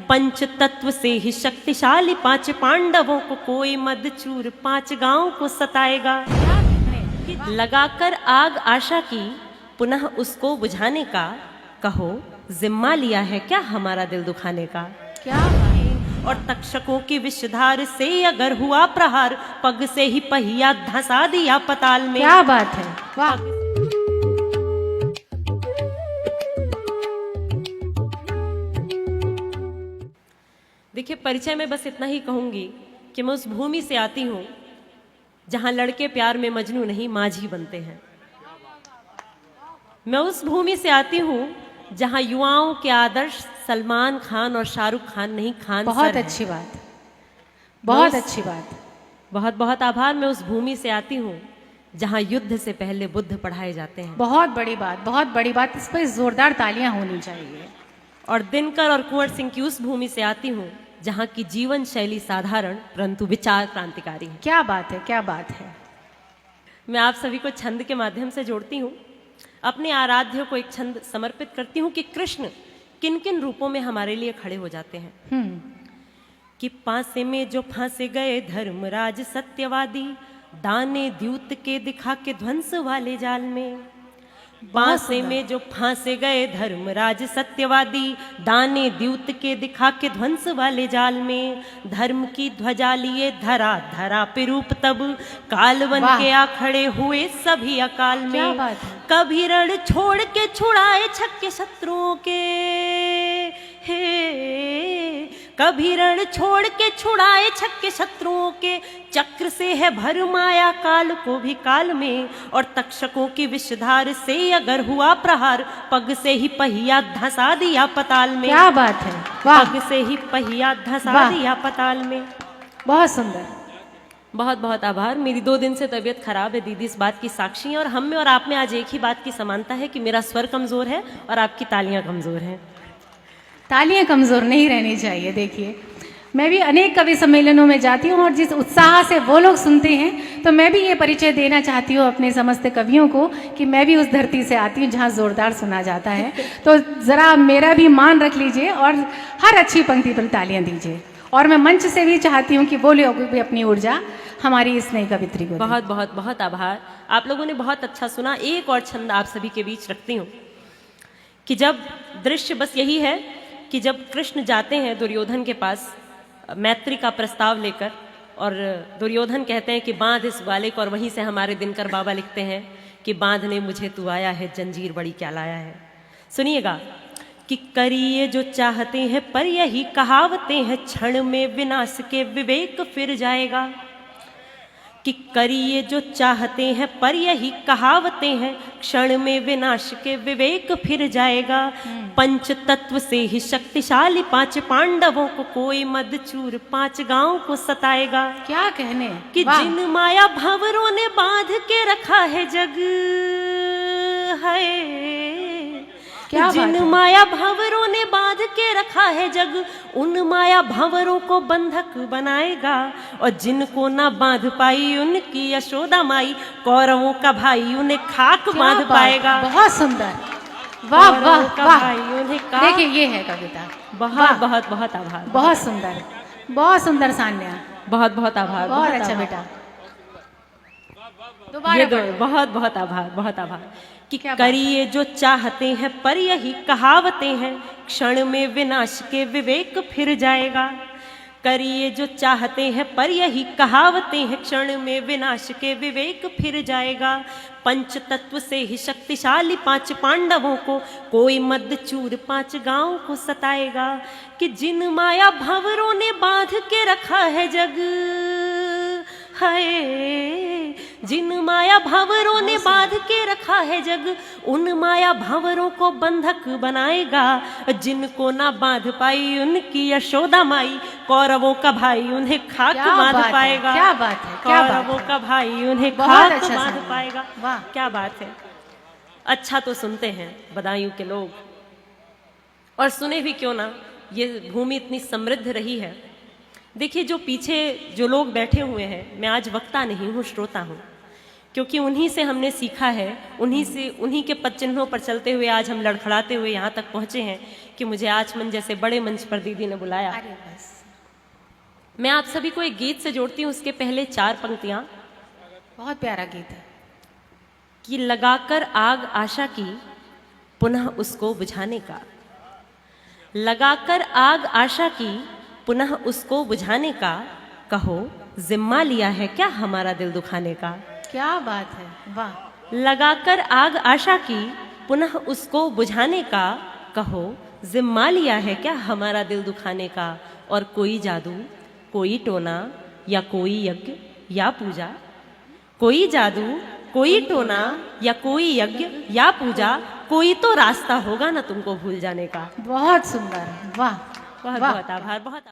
पंच तत्व से ही शक्तिशाली 5 पांडवों को कोई मदचूर 5 गांव को सताएगा। लगाकर आग आशा की पुनः उसको बुझाने का, कहो जिम्मा लिया है क्या हमारा दिल दुखाने का। क्या और तक्षकों की विषधार से अगर हुआ प्रहार, पग से ही पहिया धंसा दिया पताल में। क्या बात है, वाह। देखिए, परिचय में बस इतना ही कहूंगी कि मैं उस भूमि से आती हूं जहां लड़के प्यार में मजनू नहीं माझी बनते हैं। मैं उस भूमि से आती हूं जहां युवाओं के आदर्श सलमान खान और शाहरुख खान नहीं, खान बहुत सर अच्छी बात, बहुत अच्छी बात। बहुत बहुत आभार। मैं उस भूमि से आती हूँ जहाँ युद्ध से पहले बुद्ध पढ़ाए जाते हैं। बहुत बड़ी बात, बहुत बड़ी बात। इस पर जोरदार तालियां होनी चाहिए। और दिनकर और कुंवर सिंह की उस भूमि से आती हूँ जहाँ की जीवन शैली साधारण परंतु विचार क्रांतिकारी है। क्या बात है, क्या बात है। मैं आप सभी को छंद के माध्यम से जोड़ती हूँ। अपने आराध्य को एक छंद समर्पित करती हूँ कि कृष्ण किन किन रूपों में हमारे लिए खड़े हो जाते हैं। कि पासे में जो फांसे गए धर्मराज सत्यवादी, दाने द्यूत के दिखा के ध्वंस वाले जाल में। पासे में जो फांसे गए धर्मराज सत्यवादी, दाने द्यूत के दिखा के ध्वंस वाले जाल में। धर्म की ध्वजा लिए धरा धरा पे रूप तब, काल बन के आ खड़े हुए सभी अकाल में। क्या बात है। कभी रण छोड़ के छुड़ाए छक्के शत्रुओं के, हे कभी रण छोड़ के छुड़ाए छक्के शत्रुओं के। चक्र से है भर माया काल को भी काल में। और तक्षकों की विषधार से अगर हुआ प्रहार, पग से ही पहिया धंसा दिया पताल में। क्या बात है, वाह। पग से ही पहिया धंसा दिया पताल में। बहुत सुंदर। बहुत बहुत आभार। मेरी 2 दिन से तबीयत खराब है, दीदी इस बात की साक्षी है। और हम में और आप में आज एक ही बात की समानता है कि मेरा स्वर कमजोर है और आपकी तालियां कमजोर हैं। तालियां कमजोर नहीं रहनी चाहिए। देखिए, मैं भी अनेक कवि सम्मेलनों में जाती हूँ और जिस उत्साह से वो लोग सुनते हैं, तो मैं भी ये परिचय देना चाहती हूँ अपने समस्त कवियों को कि मैं भी उस धरती से आती हूँ जहाँ जोरदार सुना जाता है। तो ज़रा मेरा भी मान रख लीजिए और हर अच्छी पंक्ति पर तालियां दीजिए। और मैं मंच से भी चाहती हूँ कि वो लोग भी अपनी ऊर्जा हमारी इस नई कवित्री को। बहुत बहुत बहुत आभार। आप लोगों ने बहुत अच्छा सुना। एक और छंद आप सभी के बीच रखती हूँ कि जब दृश्य बस यही है कि जब कृष्ण जाते हैं दुर्योधन के पास मैत्री का प्रस्ताव लेकर, और दुर्योधन कहते हैं कि बांध इस ग्वाले को, और वहीं से हमारे दिनकर बाबा लिखते हैं कि बांधने मुझे तू आया है, जंजीर बड़ी क्या लाया है। सुनिएगा कि करिए जो चाहते हैं पर यही कहावतें हैं, क्षण में विनाश के विवेक फिर जाएगा। कि करिए जो चाहते हैं पर यही कहावतें हैं, क्षण में विनाश के विवेक फिर जाएगा। पंच तत्व से ही शक्तिशाली 5 पांडवों को कोई मदचूर 5 गांव को सताएगा। क्या कहने। कि जिन माया भंवरों ने बांध के रखा है जग, है जिन माया भंवरों ने बांध के रखा है जग, उन माया भंवरों को बंधक बनाएगा। और जिनको ना बांध पाई उनकी यशोदा माई, कौरवों का भाई उन्हें खाक बांध पाएगा। बहुत सुंदर, वाह वाह वाह। देखिए, ये है कविता। बहुत बहुत बहुत आभार। बहुत सुंदर, बहुत सुंदर सान्या। बहुत बहुत आभार। बहुत अच्छा बेटा। बहुत बहुत आभार, बहुत आभार। कि करिए जो चाहते हैं पर यही कहावतें हैं, क्षण में विनाश के विवेक फिर जाएगा। करिए जो चाहते हैं पर यही कहावतें हैं, क्षण में विनाश के विवेक फिर जाएगा। पंच तत्व से ही शक्तिशाली 5 पांडवों को कोई मदचूर 5 गांव को सताएगा। कि जिन माया भंवरों ने बांध के रखा है जग, है जिन माया भंवरों ने बांध के रखा है जग, उन माया भंवरों को बंधक बनाएगा। जिनको ना बांध पाई उनकी यशोदा माई, कौरवों का भाई उन्हें खाक बांध पाएगा। क्या बात है, कौरवों का भाई उन्हें खाक बांध पाएगा। वाह, क्या बात है। अच्छा तो सुनते हैं बदायूं के लोग, और सुने भी क्यों ना, ये भूमि इतनी समृद्ध रही है। देखिए, जो पीछे जो लोग बैठे हुए हैं, मैं आज वक्ता नहीं हूँ, श्रोता हूँ, क्योंकि उन्हीं से हमने सीखा है, उन्हीं के पद चिन्हों पर चलते हुए आज हम लड़खड़ाते हुए यहाँ तक पहुँचे हैं कि मुझे आचमन जैसे बड़े मंच पर दीदी ने बुलाया। अरे बस, मैं आप सभी को एक गीत से जोड़ती हूँ, उसके पहले 4 पंक्तियाँ बहुत प्यारा गीत है। कि लगाकर आग आशा की पुनः उसको बुझाने का, लगाकर आग आशा की पुनः उसको बुझाने का, कहो जिम्मा लिया है क्या हमारा दिल दुखाने का। क्या बात है, वाह। लगाकर आग आशा की पुनः उसको बुझाने का, कहो जिम्मा लिया है क्या हमारा दिल दुखाने का। और कोई जादू, कोई टोना या कोई यज्ञ या पूजा, कोई जादू, कोई टोना या कोई यज्ञ या पूजा, कोई तो रास्ता होगा ना तुमको भूल जाने का। बहुत सुंदर, वाह बहुत वाह। बहुत आभार, बहुत